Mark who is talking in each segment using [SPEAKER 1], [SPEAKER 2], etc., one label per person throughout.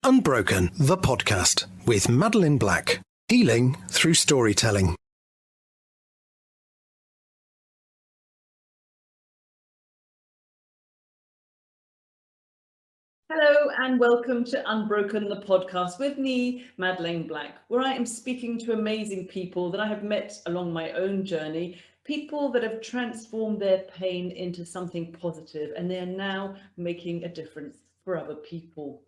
[SPEAKER 1] Unbroken, the podcast with Madeline Black. Healing through storytelling.
[SPEAKER 2] Hello and welcome to Unbroken, the podcast with me, Madeline Black, where I am speaking to amazing people that I have met along my own journey, people that have transformed their pain into something positive, and they are now making a difference for other people.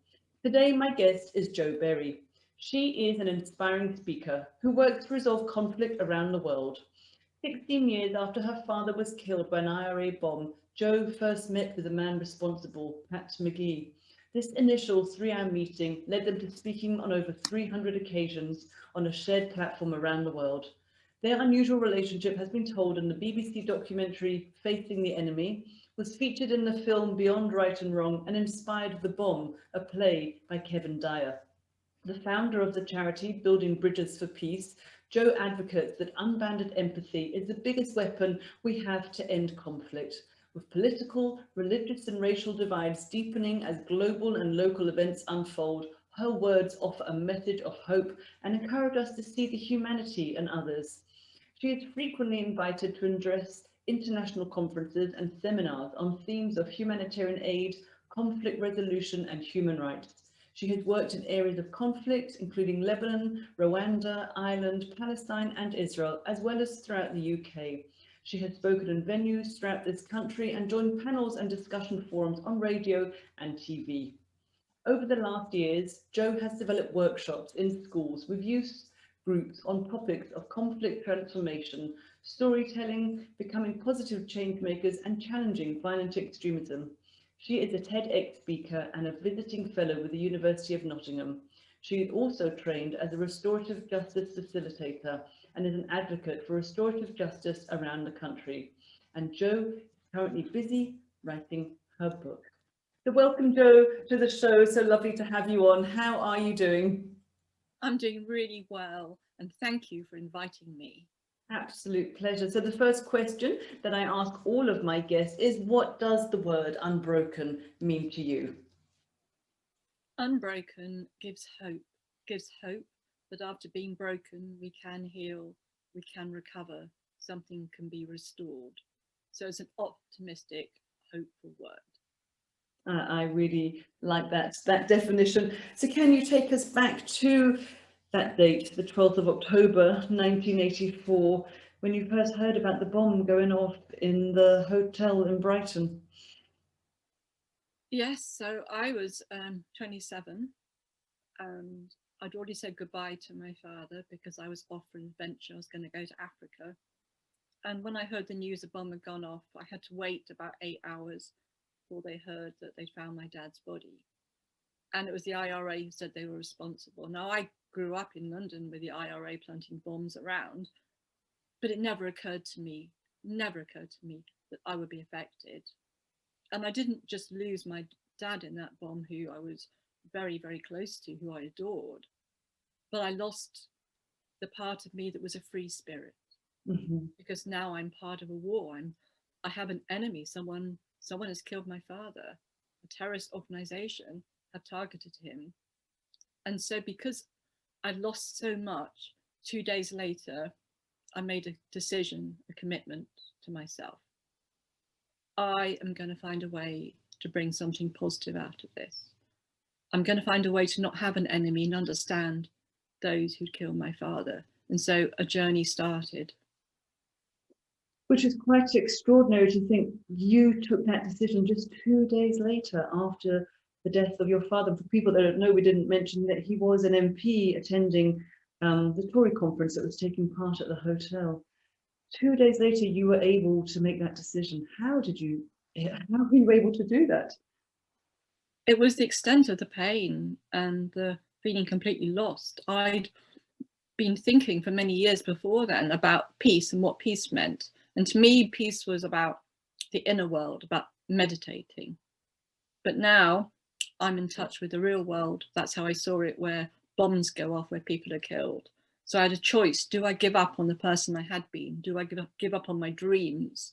[SPEAKER 2] Today, my guest is Jo Berry. She is an inspiring speaker who works to resolve conflict around the world. 16 years after her father was killed by an IRA bomb, Jo first met with the man responsible, Pat Magee. This initial 3-hour meeting led them to speaking on over 300 occasions on a shared platform around the world. Their unusual relationship has been told in the BBC documentary Facing the Enemy, was featured in the film Beyond Right and Wrong, and inspired The Bomb, a play by Kevin Dyer. The founder of the charity Building Bridges for Peace, Jo advocates that unbounded empathy is the biggest weapon we have to end conflict. With political, religious and racial divides deepening as global and local events unfold, her words offer a message of hope and encourage us to see the humanity in others. She is frequently invited to address international conferences and seminars on themes of humanitarian aid, conflict resolution and human rights. She has worked in areas of conflict, including Lebanon, Rwanda, Ireland, Palestine and Israel, as well as throughout the UK. She has spoken in venues throughout this country and joined panels and discussion forums on radio and TV. Over the last years, Jo has developed workshops in schools with youth groups on topics of conflict transformation, storytelling, becoming positive change makers and challenging violent extremism. She is a TEDx speaker and a visiting fellow with the University of Nottingham. She is also trained as a restorative justice facilitator and is an advocate for restorative justice around the country. And Jo is currently busy writing her book. So welcome, Jo, to the show. So lovely to have you on. How are you doing?
[SPEAKER 3] I'm doing really well, and thank you for inviting me.
[SPEAKER 2] Absolute pleasure. So the first question that I ask all of my guests is, what does the word unbroken mean to you?
[SPEAKER 3] Unbroken gives hope that after being broken, we can heal, we can recover, something can be restored. So it's an optimistic, hopeful word.
[SPEAKER 2] I really like that definition. So can you take us back to that date, the 12th of October 1984, when you first heard about the bomb going off in the hotel in Brighton?
[SPEAKER 3] Yes, so I was 27 and I'd already said goodbye to my father because I was off for an adventure. I was going to go to Africa. And when I heard the news a bomb had gone off, I had to wait about 8 hours before they heard that they'd found my dad's body. And it was the IRA who said they were responsible. Now, I grew up in London with the IRA planting bombs around, but it never occurred to me that I would be affected. And I didn't just lose my dad in that bomb, who I was very, very close to, who I adored, but I lost the part of me that was a free spirit. Mm-hmm. Because now I'm part of a war. I have an enemy. Someone has killed my father. A terrorist organization have targeted him. And so because I lost so much, 2 days later, I made a decision, a commitment to myself. I am going to find a way to bring something positive out of this. I'm going to find a way to not have an enemy and understand those who'd killed my father. And so a journey started.
[SPEAKER 2] Which is quite extraordinary to think you took that decision just 2 days later after the death of your father. For people that don't know, we didn't mention that he was an MP attending the Tory conference that was taking part at the hotel. 2 days later, you were able to make that decision. How were you able to do that?
[SPEAKER 3] It was the extent of the pain and the feeling completely lost. I'd been thinking for many years before then about peace and what peace meant. And to me, peace was about the inner world, about meditating. But now I'm in touch with the real world. That's how I saw it, where bombs go off, where people are killed. So I had a choice. Do I give up on the person I had been? Do I give up on my dreams?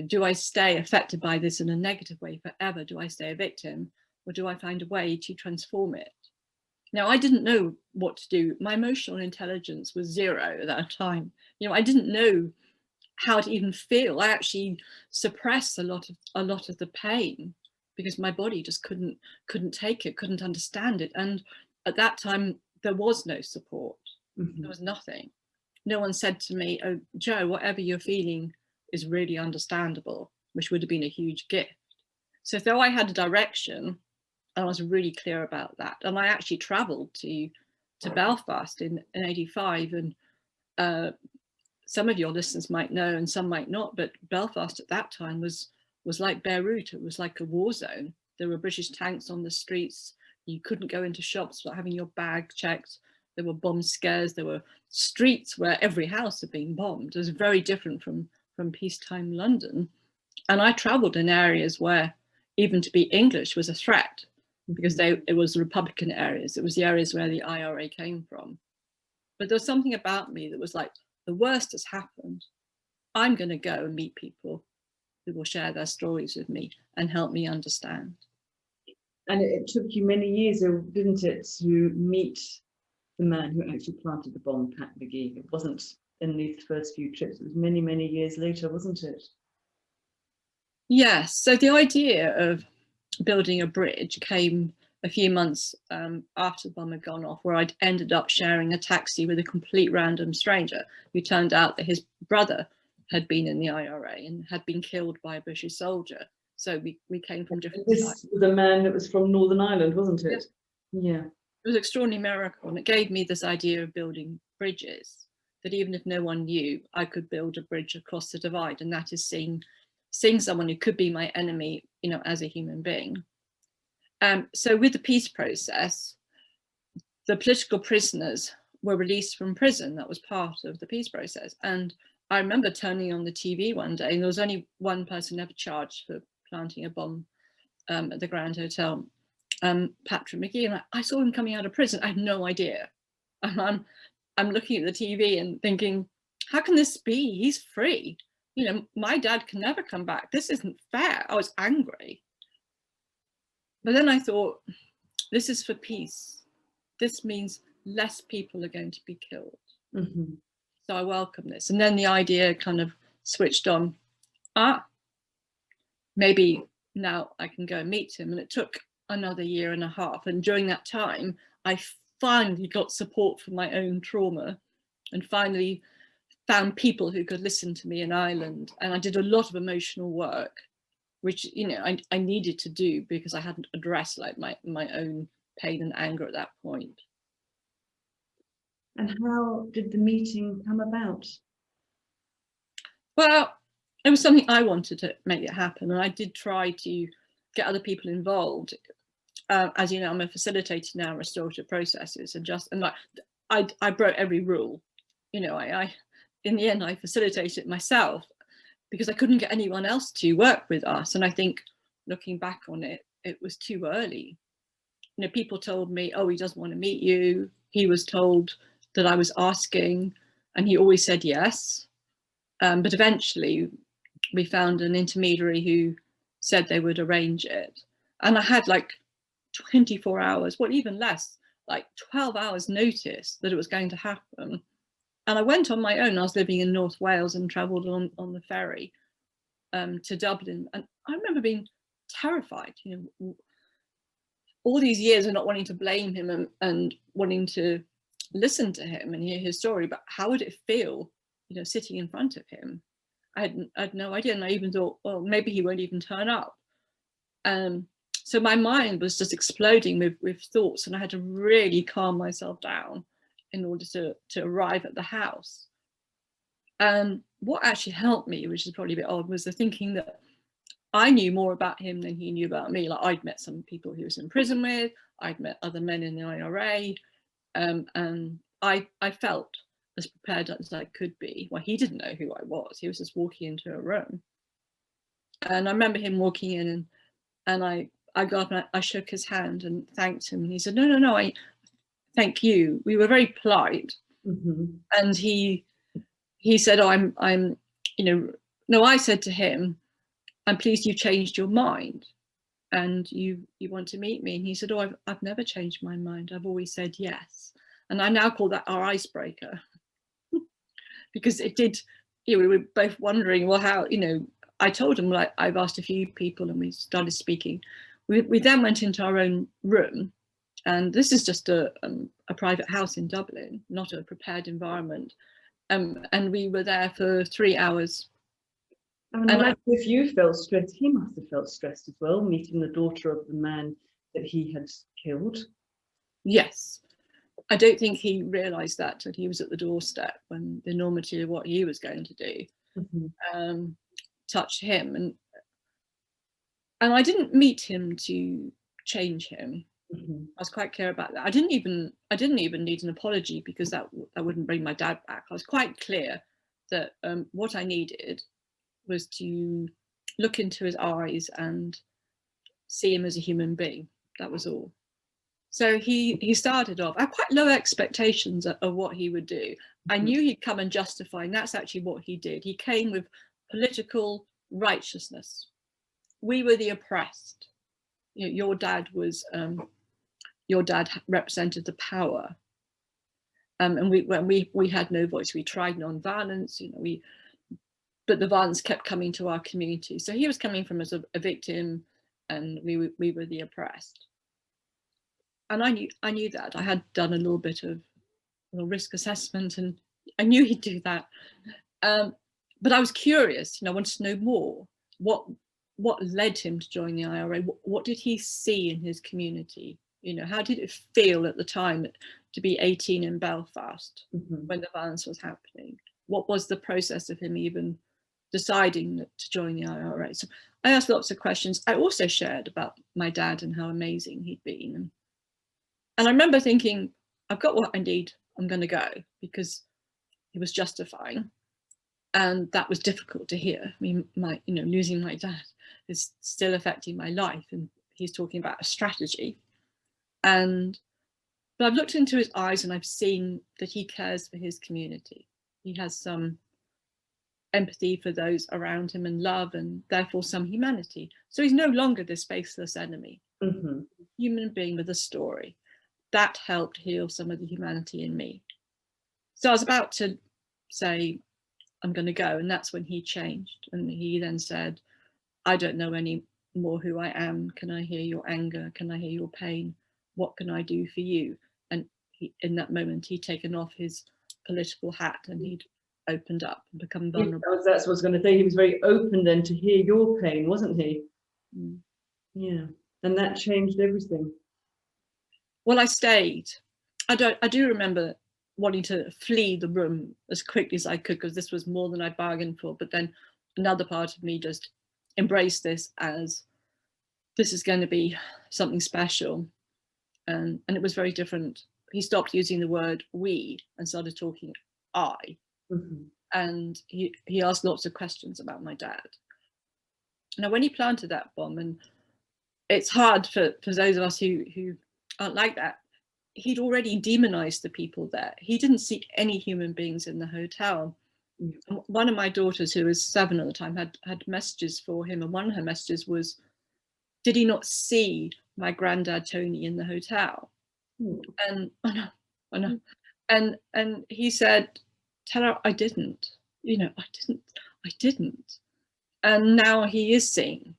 [SPEAKER 3] Do I stay affected by this in a negative way forever? Do I stay a victim? Or do I find a way to transform it? Now, I didn't know what to do. My emotional intelligence was zero at that time. I didn't know how to even feel. I actually suppressed a lot of the pain because my body just couldn't take it, couldn't understand it. And at that time, there was no support. There was nothing. No one said to me, "Oh, Joe, whatever you're feeling is really understandable," which would have been a huge gift. So though I had a direction, I was really clear about that. And I actually travelled to Belfast in '85, and some of your listeners might know and some might not, but Belfast at that time was like Beirut. It was like a war zone. There were British tanks on the streets. You couldn't go into shops without having your bag checked. There were bomb scares. There were streets where every house had been bombed. It was very different from peacetime London. And I travelled in areas where even to be English was a threat, because it was Republican areas. It was the areas where the IRA came from. But there was something about me that was like, the worst has happened. I'm going to go and meet people who will share their stories with me and help me understand.
[SPEAKER 2] And it took you many years, didn't it, to meet the man who actually planted the bomb, Pat Magee? It wasn't in these first few trips. It was many, many years later, wasn't it?
[SPEAKER 3] Yes. So the idea of building a bridge came a few months after the bomb had gone off, where I'd ended up sharing a taxi with a complete random stranger who turned out that his brother had been in the IRA and had been killed by a British soldier. So we came from different sides.
[SPEAKER 2] This was a man that was from Northern Ireland, wasn't it? Yeah.
[SPEAKER 3] It was an extraordinary miracle, and it gave me this idea of building bridges, that even if no one knew, I could build a bridge across the divide, and that is seeing someone who could be my enemy, as a human being. So with the peace process, the political prisoners were released from prison. That was part of the peace process. And I remember turning on the TV one day, and there was only one person ever charged for planting a bomb at the Grand Hotel, Patrick Magee. And I saw him coming out of prison. I had no idea. And I'm looking at the TV and thinking, how can this be? He's free. My dad can never come back. This isn't fair. I was angry. But then I thought, this is for peace. This means less people are going to be killed. So I welcome this. And then the idea kind of switched on. Maybe now I can go and meet him. And it took another year and a half. And during that time, I finally got support for my own trauma, and finally found people who could listen to me in Ireland. And I did a lot of emotional work, which I needed to do because I hadn't addressed like my own pain and anger at that point.
[SPEAKER 2] And how did the meeting come about?
[SPEAKER 3] Well, it was something I wanted to make it happen, and I did try to get other people involved. As you know, I'm a facilitator now in restorative processes, and I broke every rule. I in the end I facilitated it myself, because I couldn't get anyone else to work with us. And I think, looking back on it, it was too early. People told me, oh, he doesn't want to meet you. He was told that I was asking, and he always said yes. But eventually we found an intermediary who said they would arrange it. And I had like 24 hours, well, even less, like 12 hours notice that it was going to happen. And I went on my own. I was living in North Wales and travelled on the ferry to Dublin. And I remember being terrified, all these years of not wanting to blame him and wanting to listen to him and hear his story. But how would it feel, sitting in front of him? I had no idea. And I even thought, well, maybe he won't even turn up. So my mind was just exploding with thoughts, and I had to really calm myself down in order to arrive at the house. What actually helped me, which is probably a bit odd, was the thinking that I knew more about him than he knew about me. Like, I'd met some people he was in prison with, I'd met other men in the IRA, and I felt as prepared as I could be. Well, he didn't know who I was. He was just walking into a room. And I remember him walking in, and I got up and I shook his hand and thanked him. And he said, no, I thank you. We were very polite. And he said, oh, I said to him, I'm pleased you changed your mind. and you want to meet me? And he said, oh, I've never changed my mind. I've always said yes. And I now call that our icebreaker, because it did, we were both wondering, well, how, I told him, like, I've asked a few people, and we started speaking. We then went into our own room, and this is just a private house in Dublin, not a prepared environment. And we were there for 3 hours.
[SPEAKER 2] And if you felt stressed, he must have felt stressed as well, meeting the daughter of the man that he had killed.
[SPEAKER 3] Yes. I don't think he realised that till he was at the doorstep, when the enormity of what he was going to do touched him. And I didn't meet him to change him. I was quite clear about that. I didn't even need an apology, because that wouldn't bring my dad back. I was quite clear that what I needed was to look into his eyes and see him as a human being. That was all. So he started off, I had quite low expectations of what he would do. I knew he'd come and justify, and that's actually what he did. He came with political righteousness. We were the oppressed. Your dad represented the power, and we had no voice. We tried non-violence, but the violence kept coming to our community. So he was coming from as a victim, and we were the oppressed. And I knew that. I had done a little bit of risk assessment, and I knew he'd do that. But I was curious, I wanted to know more. What led him to join the IRA? What did he see in his community? How did it feel at the time to be 18 in Belfast when the violence was happening? What was the process of him even deciding to join the IRA? So I asked lots of questions. I also shared about my dad and how amazing he'd been. And I remember thinking, I've got what I need, I'm going to go, because he was justifying. And that was difficult to hear. I mean, losing my dad is still affecting my life, and he's talking about a strategy. But I've looked into his eyes, and I've seen that he cares for his community. He has some empathy for those around him, and love, and therefore some humanity. So he's no longer this faceless enemy. Human being with a story. That helped heal some of the humanity in me. So I was about to say, I'm going to go. And that's when he changed. And he then said, I don't know any more who I am. Can I hear your anger? Can I hear your pain? What can I do for you? And in that moment, he'd taken off his political hat, and he'd opened up and become vulnerable.
[SPEAKER 2] That's what I was going to say. He was very open then to hear your pain, wasn't he? Yeah. And that changed everything.
[SPEAKER 3] Well, I stayed. I do remember wanting to flee the room as quickly as I could, because this was more than I bargained for. But then another part of me just embraced this as, this is going to be something special. And it was very different. He stopped using the word we and started talking I. And he asked lots of questions about my dad. Now, when he planted that bomb, and it's hard for those of us who aren't like that, he'd already demonized the people there. He didn't see any human beings in the hotel. One of my daughters, who was 7 at the time, had messages for him, and one of her messages was, did he not see my granddad Tony in the hotel? And I know. And he said, tell her I didn't. I didn't. And now he is seeing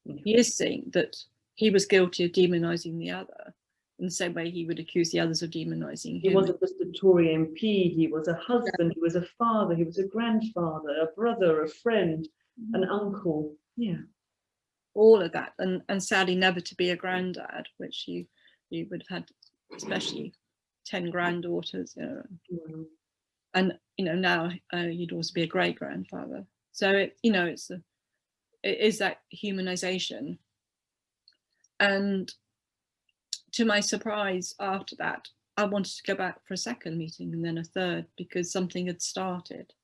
[SPEAKER 3] that he was guilty of demonizing the other, in the same way he would accuse the others of demonizing him.
[SPEAKER 2] He wasn't just a Tory MP, he was a husband, he was a father, he was a grandfather, a brother, a friend, an uncle. Yeah.
[SPEAKER 3] All of that, and sadly never to be a granddad, which you would have had, especially 10 granddaughters. And now you'd also be a great grandfather. So it is that humanization. And to my surprise, after that, I wanted to go back for a second meeting, and then a third, because something had started.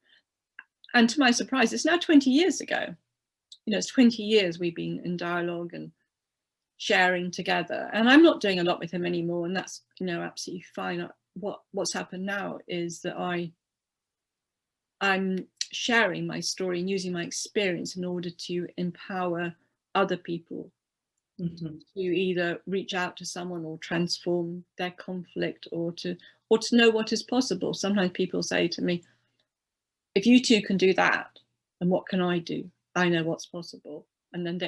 [SPEAKER 3] And to my surprise, it's now 20 years ago. It's 20 years we've been in dialogue and sharing together. And I'm not doing a lot with him anymore, and that's absolutely fine. What's happened now is that I'm sharing my story and using my experience in order to empower other people,
[SPEAKER 2] Mhm.
[SPEAKER 3] to either reach out to someone or transform their conflict, or to know what is possible. Sometimes people say to me, if you two can do that, then what can I do? I know what's possible. And then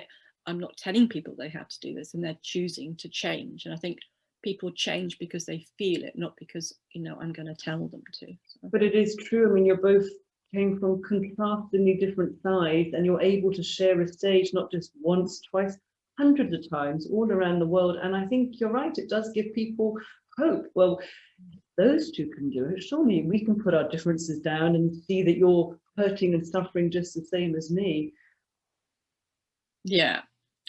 [SPEAKER 3] I'm not telling people they have to do this, and they're choosing to change. And I think people change because they feel it, not because, I'm going to tell them to. So.
[SPEAKER 2] But it is true. I mean, you're both came from contrastingly different sides, and you're able to share a stage not just once, twice, hundreds of times all around the world. And I think you're right, it does give people hope. Well, those two can do it. Surely we can put our differences down and see that you're hurting and suffering just the same as me.
[SPEAKER 3] Yeah.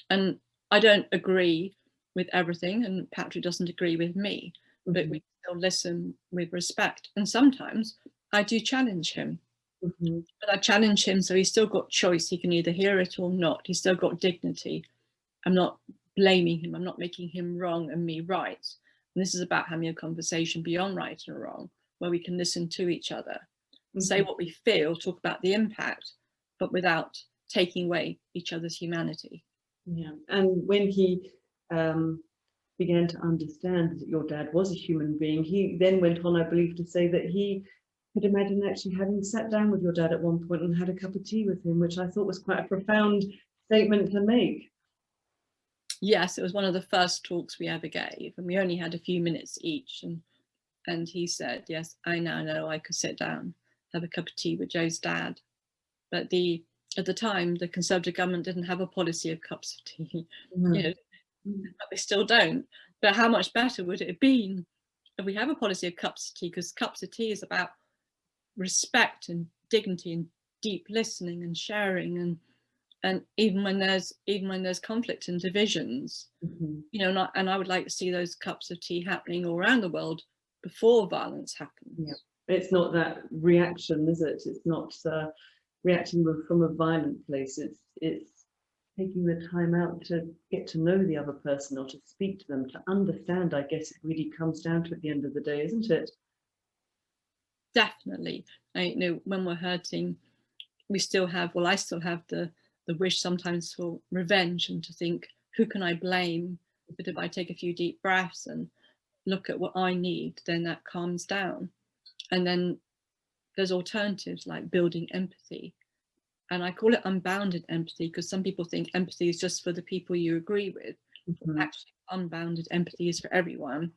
[SPEAKER 3] And I don't agree with everything, and Patrick doesn't agree with me, but we still listen with respect. And sometimes I do challenge him. But I challenge him, so he's still got choice. He can either hear it or not. He's still got dignity. I'm not blaming him. I'm not making him wrong and me right. And this is about having a conversation beyond right and wrong, where we can listen to each other, say what we feel, talk about the impact, but without taking away each other's humanity.
[SPEAKER 2] Yeah. And when he began to understand that your dad was a human being, he then went on, I believe, to say that he could imagine actually having sat down with your dad at one point and had a cup of tea with him, which I thought was quite a profound statement to make.
[SPEAKER 3] Yes, it was one of the first talks we ever gave, and we only had a few minutes each. And he said, yes, I now know I could sit down, have a cup of tea with Joe's dad. But at the time, the Conservative government didn't have a policy of cups of tea. But they still don't. But how much better would it have been if we have a policy of cups of tea? Because cups of tea is about respect and dignity and deep listening and sharing, and even when there's conflict and divisions, and I would like to see those cups of tea happening all around the world before violence happens.
[SPEAKER 2] Yeah, it's not that reaction, is it? It's not reacting from a violent place. It's taking the time out to get to know the other person, or to speak to them, to understand. I guess it really comes down to at the end of the day, isn't it?
[SPEAKER 3] Definitely. When we're hurting, I still have the wish sometimes for revenge, and to think, who can I blame? But if I take a few deep breaths and look at what I need, then that calms down. And then there's alternatives like building empathy. And I call it unbounded empathy, because some people think empathy is just for the people you agree with. Actually, unbounded empathy is for everyone.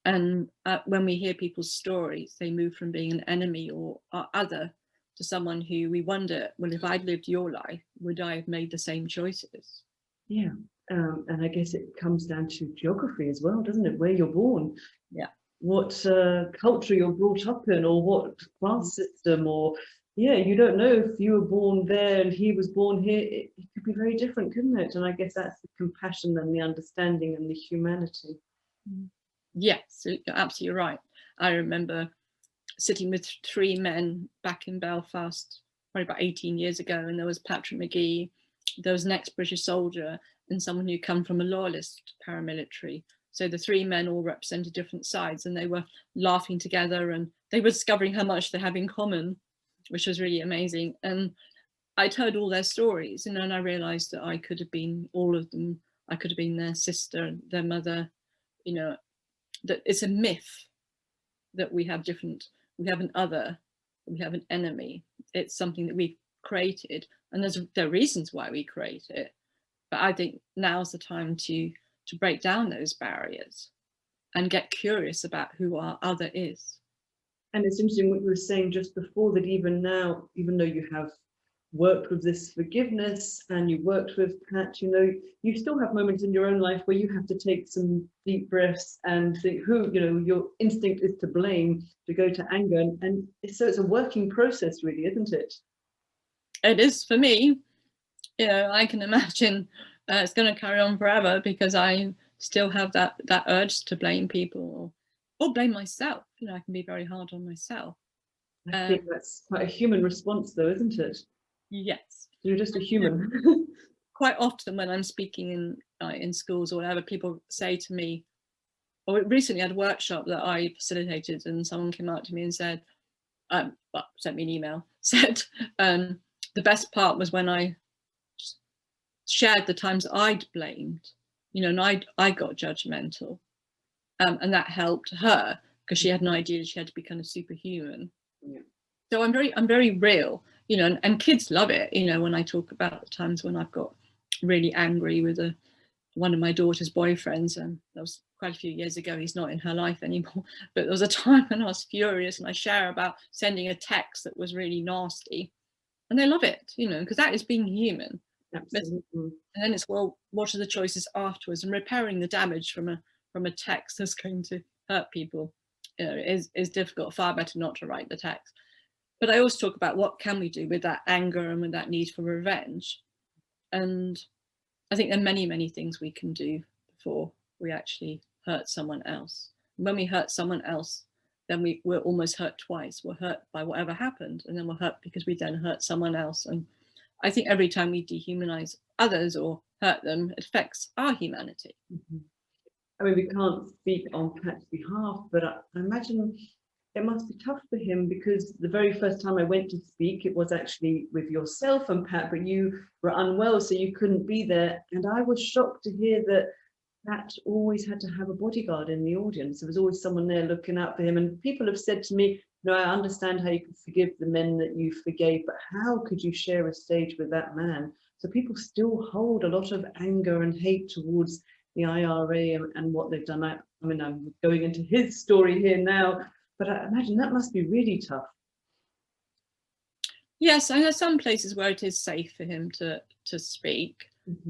[SPEAKER 3] And when we hear people's stories, they move from being an enemy or other to someone who we wonder, well, if I'd lived your life, would I have made the same choices?
[SPEAKER 2] Yeah. And I guess it comes down to geography as well, doesn't it? Where you're born.
[SPEAKER 3] Yeah.
[SPEAKER 2] What culture you're brought up in, or what class system, or you don't know if you were born there and he was born here. It could be very different, couldn't it? And I guess that's the compassion and the understanding and the humanity.
[SPEAKER 3] Yes, you're absolutely right. I remember sitting with three men back in Belfast, probably about 18 years ago, and there was Patrick Magee, there was an ex-British soldier, and someone who'd come from a loyalist paramilitary. So the three men all represented different sides, and they were laughing together, and they were discovering how much they have in common, which was really amazing. And I'd heard all their stories, and then I realized that I could have been all of them. I could have been their sister, their mother. That it's a myth that we have an other, we have an enemy. It's something that we've created, and there are reasons why we create it. But I think now's the time to break down those barriers and get curious about who our other is.
[SPEAKER 2] And it's interesting what you were saying just before, that even now, even though you have worked with this forgiveness and you worked with Pat, you still have moments in your own life where you have to take some deep breaths and think your instinct is to blame, to go to anger, and so it's a working process, really, isn't it?
[SPEAKER 3] It is for me. I can imagine it's going to carry on forever, because I still have that urge to blame people or blame myself. I can be very hard on myself.
[SPEAKER 2] I think that's quite a human response, though, isn't it?
[SPEAKER 3] Yes.
[SPEAKER 2] You're just a human.
[SPEAKER 3] Quite often when I'm speaking in schools or whatever, people say to me, or recently I had a workshop that I facilitated, and someone came up to me and said, sent me an email, said, the best part was when I shared the times I'd blamed, you know, and I got judgmental, and that helped her because she had no idea she had to be kind of superhuman.
[SPEAKER 2] Yeah.
[SPEAKER 3] So I'm very real, you know, and kids love it, you know, when I talk about the times when I've got really angry with one of my daughter's boyfriends, and that was quite a few years ago. He's not in her life anymore, but there was a time when I was furious, and I share about sending a text that was really nasty, and they love it, you know, because that is being human.
[SPEAKER 2] Absolutely.
[SPEAKER 3] And then it's, well, what are the choices afterwards? And repairing the damage from a text that's going to hurt people, you know, is difficult. Far better not to write the text. But I always talk about what can we do with that anger and with that need for revenge. And I think there are many, many things we can do before we actually hurt someone else. When we hurt someone else, then we're almost hurt twice. We're hurt by whatever happened, and then we're hurt because we then hurt someone else. And I think every time we dehumanize others or hurt them, it affects our humanity.
[SPEAKER 2] I mean, we can't speak on Pat's behalf, but I imagine it must be tough for him, because the very first time I went to speak, it was actually with yourself and Pat, but you were unwell, so you couldn't be there. And I was shocked to hear that Pat always had to have a bodyguard in the audience. There was always someone there looking out for him. And people have said to me, no, I understand how you could forgive the men that you forgave, but how could you share a stage with that man? So people still hold a lot of anger and hate towards the IRA and what they've done. I mean, I'm going into his story here now, but I imagine that must be really tough.
[SPEAKER 3] Yes, and there's some places where it is safe for him to speak,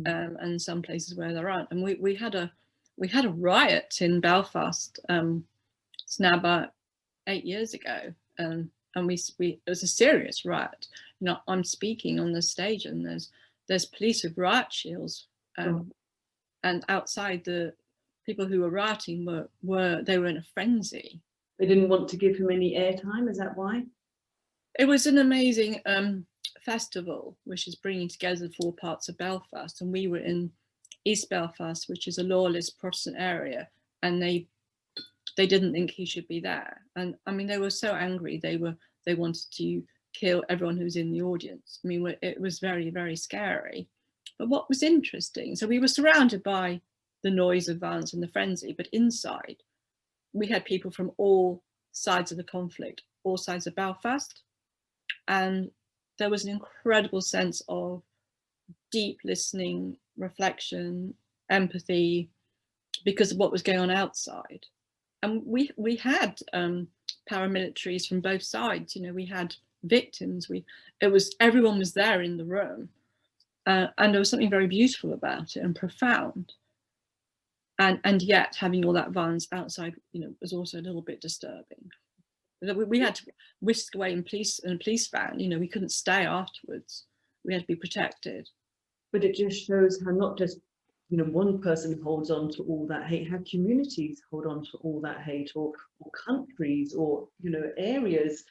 [SPEAKER 3] and some places where there aren't. And we had a riot in Belfast. It's now about 8 years ago, and it was a serious riot. You know, I'm speaking on the stage, and there's police with riot shields, and outside, the people who were rioting were in a frenzy.
[SPEAKER 2] They didn't want to give him any airtime. Is that why?
[SPEAKER 3] It was an amazing festival, which is bringing together the 4 parts of Belfast, and we were in East Belfast, which is a lawless Protestant area, and they didn't think he should be there. And I mean, they were so angry. They wanted to kill everyone who was in the audience. I mean, it was very, very scary. But what was interesting, so we were surrounded by the noise of violence and the frenzy, but inside we had people from all sides of the conflict, all sides of Belfast. And there was an incredible sense of deep listening, reflection, empathy, because of what was going on outside. And we had paramilitaries from both sides. You know, we had victims. Everyone was there in the room, and there was something very beautiful about it and profound. And yet having all that violence outside, you know, was also a little bit disturbing. We had to whisk away in a police van. You know, we couldn't stay afterwards. We had to be protected.
[SPEAKER 2] But it just shows how not just, you know, one person holds on to all that hate, how communities hold on to all that hate, or countries, or, you know, areas.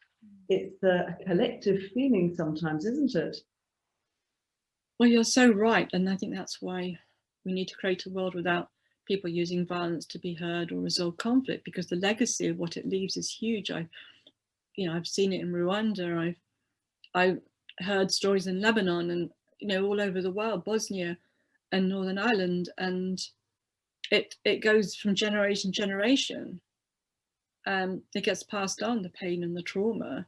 [SPEAKER 2] It's a collective feeling sometimes, isn't it?
[SPEAKER 3] Well, you're so right. And I think that's why we need to create a world without people using violence to be heard or resolve conflict, because the legacy of what it leaves is huge. I've seen it in Rwanda. I've heard stories in Lebanon, and, you know, all over the world, Bosnia and Northern Ireland, and it goes from generation to generation. It gets passed on, the pain and the trauma.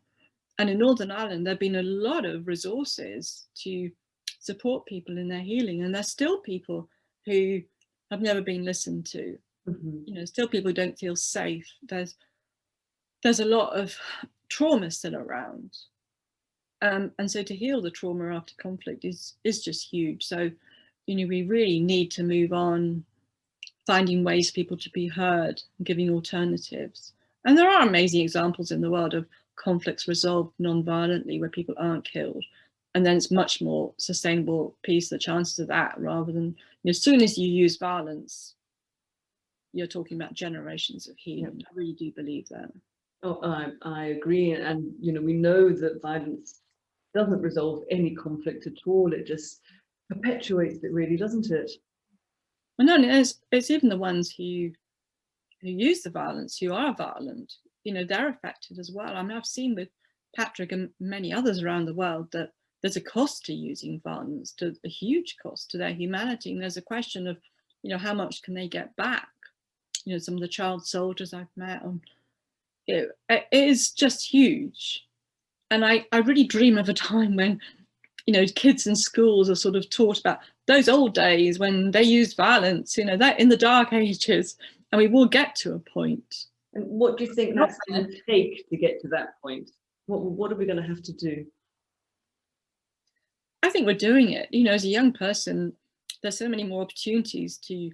[SPEAKER 3] And in Northern Ireland, there have been a lot of resources to support people in their healing, and there's still people who have never been listened to. You know, still people who don't feel safe. There's a lot of trauma still around, and so to heal the trauma after conflict is just huge. So, you know, we really need to move on, finding ways for people to be heard, and giving alternatives. And there are amazing examples in the world of conflicts resolved non-violently, where people aren't killed, and then it's much more sustainable peace, the chances of that, rather than, you know, as soon as you use violence, you're talking about generations of healing. Yep. I really do believe that.
[SPEAKER 2] Oh, I agree. And, you know, we know that violence doesn't resolve any conflict at all. It just perpetuates it, really, doesn't it?
[SPEAKER 3] Well, no, it's even the ones who use the violence, who are violent, you know, they're affected as well. I mean, I've seen with Patrick and many others around the world that there's a cost to using violence, to a huge cost to their humanity. And there's a question of, how much can they get back? Some of the child soldiers I've met on, it is just huge. And I really dream of a time when, kids in schools are sort of taught about those old days when they used violence, that in the dark ages, and we will get to a point.
[SPEAKER 2] And what do you think that's going to take to get to that point? What are we going to have to do?
[SPEAKER 3] I think we're doing it. As a young person, there's so many more opportunities to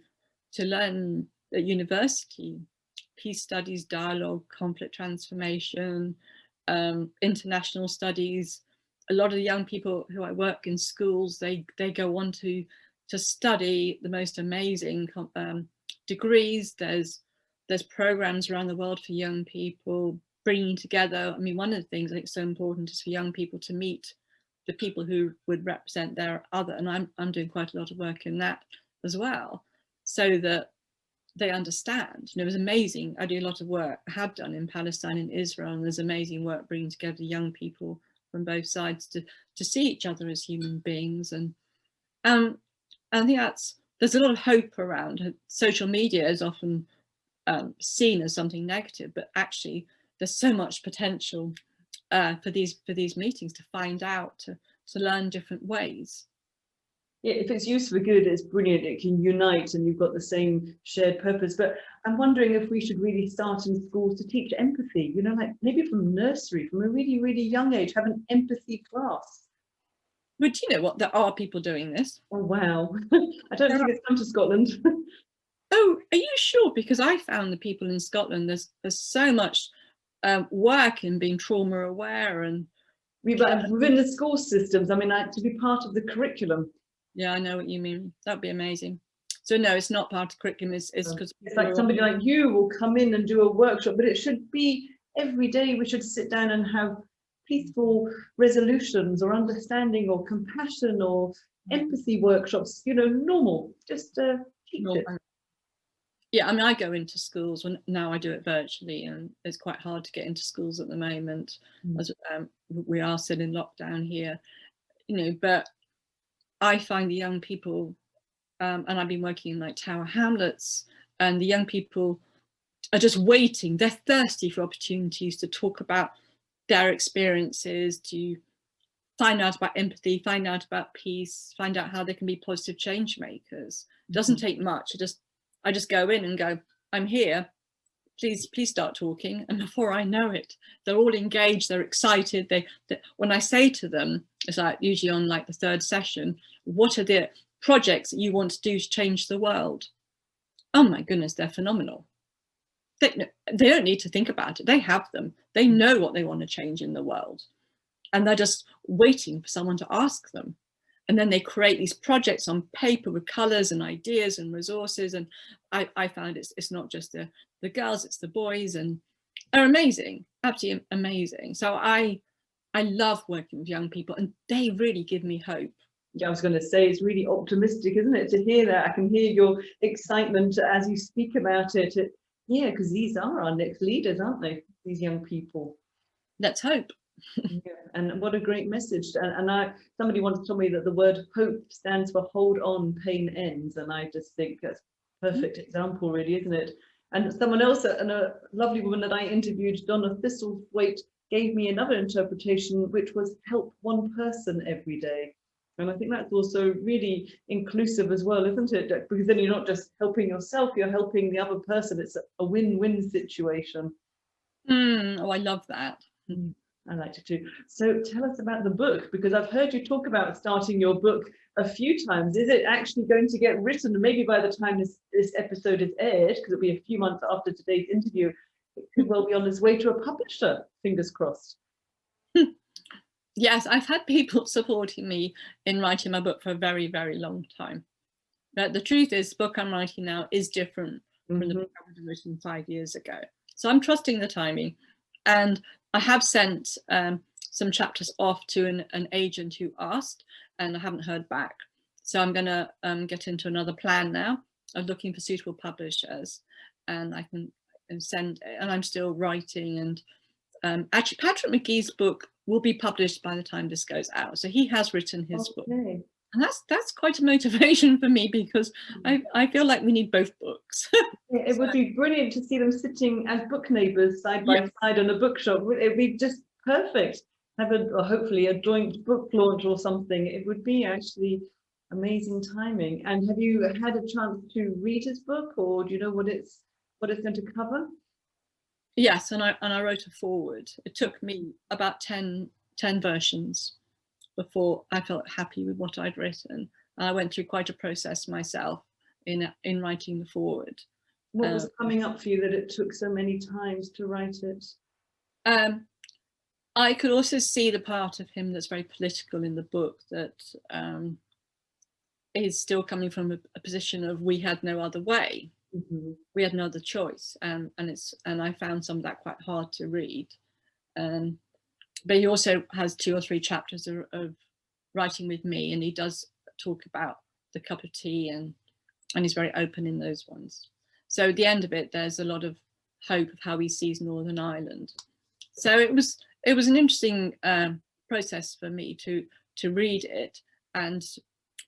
[SPEAKER 3] learn at university: peace studies, dialogue, conflict transformation, international studies. A lot of the young people who I work in schools, they go on to study the most amazing degrees. There's programs around the world for young people, bringing together. I mean, one of the things I think is so important is for young people to meet the people who would represent their other, and I'm doing quite a lot of work in that as well, so that they understand. It was amazing. I do a lot of work, I have done in Palestine and Israel, and there's amazing work bringing together young people from both sides to see each other as human beings. And I think there's a lot of hope around. Social media is often seen as something negative, but actually there's so much potential for these meetings to find out, to learn different ways.
[SPEAKER 2] Yeah, if it's used for good, it's brilliant. It can unite and you've got the same shared purpose. But I'm wondering if we should really start in schools to teach empathy, like maybe from nursery, from a really, really young age, have an empathy class.
[SPEAKER 3] But you know what, there are people doing this.
[SPEAKER 2] Oh, wow. I don't think it's come to Scotland.
[SPEAKER 3] Oh, are you sure? Because I found the people in Scotland, there's so much work in being trauma aware and
[SPEAKER 2] within the school systems. I mean, to be part of the curriculum.
[SPEAKER 3] Yeah, I know what you mean. That'd be amazing. So no, it's not part of the curriculum. It's because
[SPEAKER 2] it's like somebody like you will come in and do a workshop, but it should be every day. We should sit down and have peaceful resolutions or understanding or compassion or empathy workshops. Normal. Just teach it.
[SPEAKER 3] Yeah, I mean, I go into schools now. I do it virtually, and it's quite hard to get into schools at the moment, as we are still in lockdown here. But I find the young people, and I've been working in like Tower Hamlets, and the young people are just waiting. They're thirsty for opportunities to talk about their experiences, to find out about empathy, find out about peace, find out how they can be positive change makers. It doesn't take much. I just go in and go, I'm here. Please start talking. And before I know it, they're all engaged. They're excited. When I say to them, it's like usually on like the third session, what are the projects that you want to do to change the world? Oh my goodness, they're phenomenal. They don't need to think about it. They have them. They know what they want to change in the world. And they're just waiting for someone to ask them. And then they create these projects on paper with colors and ideas and resources. And I found it's not just the girls, it's the boys, and they're amazing, absolutely amazing. So I love working with young people, and they really give me hope.
[SPEAKER 2] Yeah, I was going to say, it's really optimistic, isn't it, to hear that? I can hear your excitement as you speak about it. Yeah, because these are our next leaders, aren't they? These young people.
[SPEAKER 3] Let's hope.
[SPEAKER 2] Yeah, and what a great message. And somebody once told me that the word hope stands for hold on, pain ends, and I just think that's a perfect example, really, isn't it? And someone else, and a lovely woman that I interviewed, Donna Thistlethwaite, gave me another interpretation, which was help one person every day. And I think that's also really inclusive as well, isn't it? Because then you're not just helping yourself, you're helping the other person. It's a win-win situation.
[SPEAKER 3] Oh, I love that.
[SPEAKER 2] I liked it too. So tell us about the book, because I've heard you talk about starting your book a few times. Is it actually going to get written? Maybe by the time this episode is aired, because it'll be a few months after today's interview, it could well be on its way to a publisher, fingers crossed.
[SPEAKER 3] Yes, I've had people supporting me in writing my book for a very, very long time. But the truth is, the book I'm writing now is different from the book I would have written 5 years ago. So I'm trusting the timing. And I have sent some chapters off to an agent who asked, and I haven't heard back. So I'm going to get into another plan now of looking for suitable publishers, and I can send, and I'm still writing. And actually, Patrick Magee's book will be published by the time this goes out. So he has written his book.
[SPEAKER 2] Okay.
[SPEAKER 3] And that's quite a motivation for me, because I feel like we need both books.
[SPEAKER 2] Yeah, it would be brilliant to see them sitting as book neighbours side by side on a bookshop. It would be just perfect. Have or hopefully a joint book launch or something. It would be actually amazing timing. And have you had a chance to read his book, or do you know what it's going to cover?
[SPEAKER 3] Yes, and I wrote a foreword. It took me about 10 versions before I felt happy with what I'd written. I went through quite a process myself in writing the foreword.
[SPEAKER 2] What was coming up for you that it took so many times to write it?
[SPEAKER 3] I could also see the part of him that's very political in the book, that is still coming from a position of we had no other way. Mm-hmm. We had no other choice, and I found some of that quite hard to read. But he also has 2 or 3 chapters of writing with me, and he does talk about the cup of tea, and he's very open in those ones. So at the end of it, there's a lot of hope of how he sees Northern Ireland. So it was an interesting process for me to read it and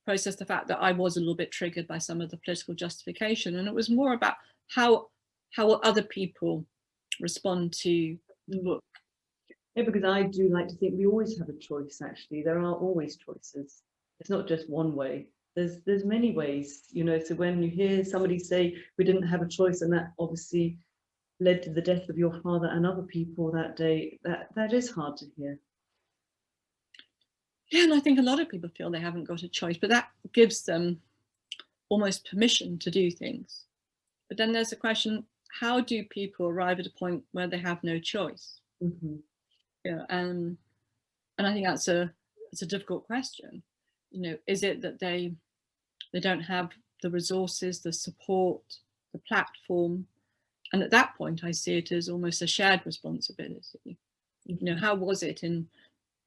[SPEAKER 3] process the fact that I was a little bit triggered by some of the political justification, and it was more about how other people respond to the book.
[SPEAKER 2] Yeah, because I do like to think we always have a choice. Actually, there are always choices. It's not just one way. There's many ways, you know. So when you hear somebody say we didn't have a choice, and that obviously led to the death of your father and other people that day, that is hard to hear.
[SPEAKER 3] Yeah, and I think a lot of people feel they haven't got a choice, but that gives them almost permission to do things. But then there's the question: how do people arrive at a point where they have no choice? Mm-hmm. Yeah, and I think it's a difficult question. You know, is it that they don't have the resources, the support, the platform? And at that point, I see it as almost a shared responsibility. You know, how was it in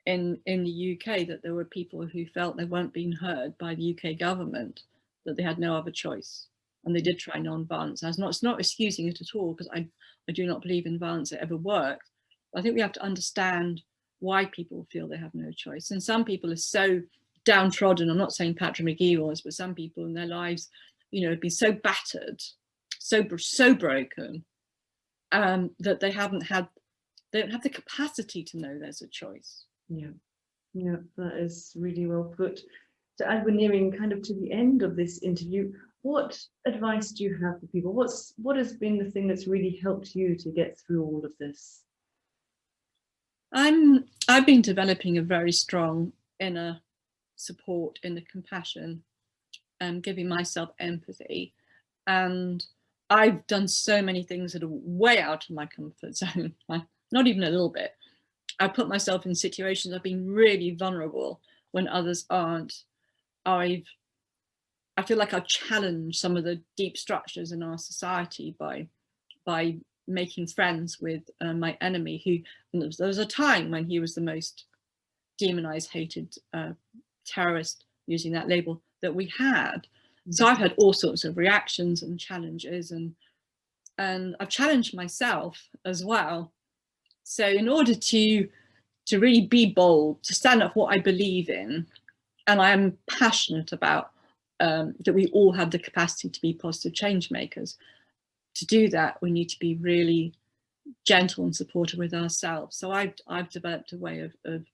[SPEAKER 3] the UK that there were people who felt they weren't being heard by the UK government, that they had no other choice, and they did try non-violence? It's not excusing it at all, because I do not believe in violence that ever worked. But I think we have to understand why people feel they have no choice. And some people are so downtrodden. I'm not saying Patrick Magee was, but some people in their lives, you know, have been so battered, so broken, that they don't have the capacity to know there's a choice.
[SPEAKER 2] Yeah, that is really well put. So as we're nearing kind of to the end of this interview, what advice do you have for people? What has been the thing that's really helped you to get through all of this?
[SPEAKER 3] I've been developing a very strong inner support, inner compassion, and giving myself empathy. And I've done so many things that are way out of my comfort zone, not even a little bit. I put myself in situations, I've been really vulnerable when others aren't. I feel like I've challenged some of the deep structures in our society by making friends with my enemy, who there was a time when he was the most demonized, hated terrorist, using that label, that we had. So I've had all sorts of reactions and challenges, and I've challenged myself as well. So in order to really be bold, to stand up for what I believe in, and I am passionate about, that we all have the capacity to be positive change makers. To do that, we need to be really gentle and supportive with ourselves. So I've developed a way of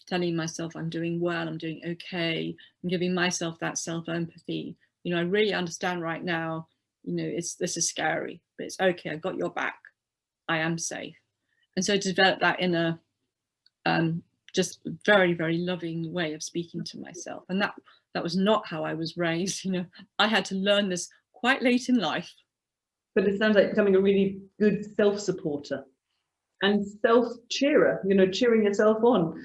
[SPEAKER 3] telling myself I'm doing well, I'm doing okay, and giving myself that self-empathy. You know, I really understand right now, you know, this is scary, but it's okay, I've got your back, I am safe. And so to develop that in a just very, very loving way of speaking to myself. And that was not how I was raised. You know, I had to learn this quite late in life.
[SPEAKER 2] But it sounds like becoming a really good self-supporter and self-cheerer, you know, cheering yourself on.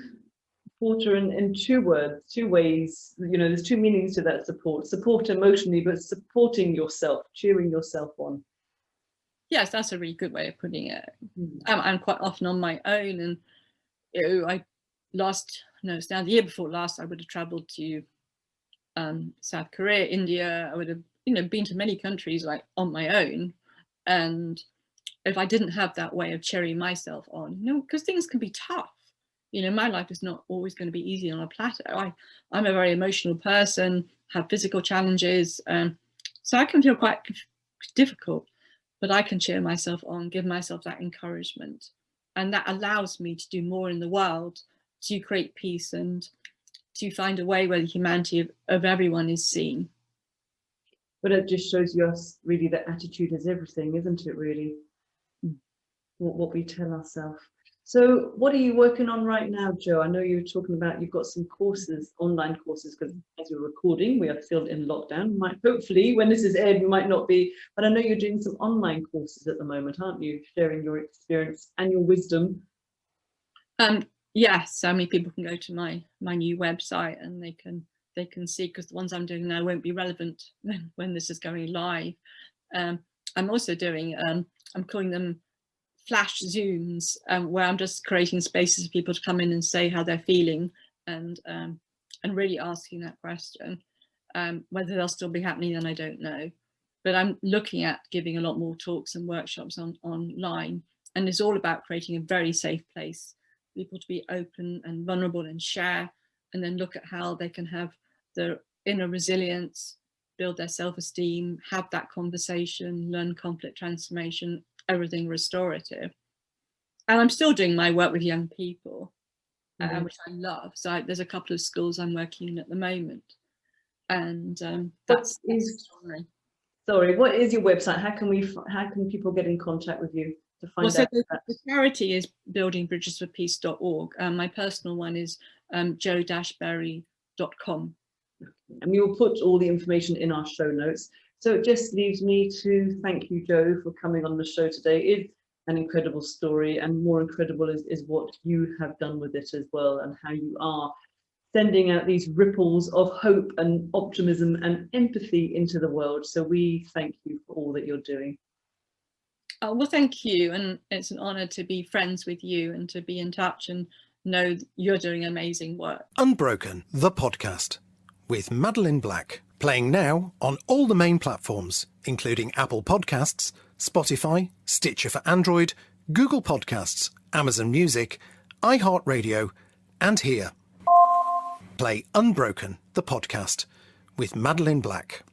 [SPEAKER 2] Supporter in 2 words, 2 ways, you know, there's 2 meanings to that support emotionally, but supporting yourself, cheering yourself on.
[SPEAKER 3] Yes, that's a really good way of putting it. I'm quite often on my own, and you know, it's now the year before last, I would have traveled to South Korea, India. I would have, you know, been to many countries like on my own. And if I didn't have that way of cheering myself on, you know, because things can be tough, You know, my life is not always going to be easy on a plateau. I'm a very emotional person, have physical challenges, so I can feel quite difficult, but I can cheer myself on, give myself that encouragement, and that allows me to do more in the world to create peace and to find a way where the humanity of everyone is seen.
[SPEAKER 2] But it just shows you us really that attitude is everything, isn't it, really? What we tell ourselves. So what are you working on right now, Joe? I know you were talking about you've got some courses, online courses, because as we're recording, we are still in lockdown. Hopefully, when this is aired, we might not be, but I know you're doing some online courses at the moment, aren't you? Sharing your experience and your wisdom.
[SPEAKER 3] Yes, I mean, people can go to my new website and they can see, because the ones I'm doing now won't be relevant when this is going live. I'm also doing, I'm calling them flash Zooms, where I'm just creating spaces for people to come in and say how they're feeling, and really asking that question. Whether they'll still be happening, then I don't know. But I'm looking at giving a lot more talks and workshops online, and it's all about creating a very safe place for people to be open and vulnerable and share, and then look at how they can have their inner resilience, build their self-esteem, have that conversation, learn conflict transformation, everything restorative. And I'm still doing my work with young people, which I love. So there's a couple of schools I'm working in at the moment, and that's extraordinary.
[SPEAKER 2] Sorry, what is your website? How can people get in contact with you to find out?
[SPEAKER 3] The charity is buildingbridgesforpeace.org. My personal one is joe-berry.com.
[SPEAKER 2] And we will put all the information in our show notes. So it just leaves me to thank you, Joe, for coming on the show today. It's an incredible story, and more incredible is what you have done with it as well, and how you are sending out these ripples of hope and optimism and empathy into the world. So we thank you for all that you're doing.
[SPEAKER 3] Well, thank you. And it's an honor to be friends with you and to be in touch and know you're doing amazing work.
[SPEAKER 1] Unbroken, the podcast, with Madeline Black, playing now on all the main platforms, including Apple Podcasts, Spotify, Stitcher for Android, Google Podcasts, Amazon Music, iHeartRadio, and here. Play Unbroken, the podcast, with Madeline Black.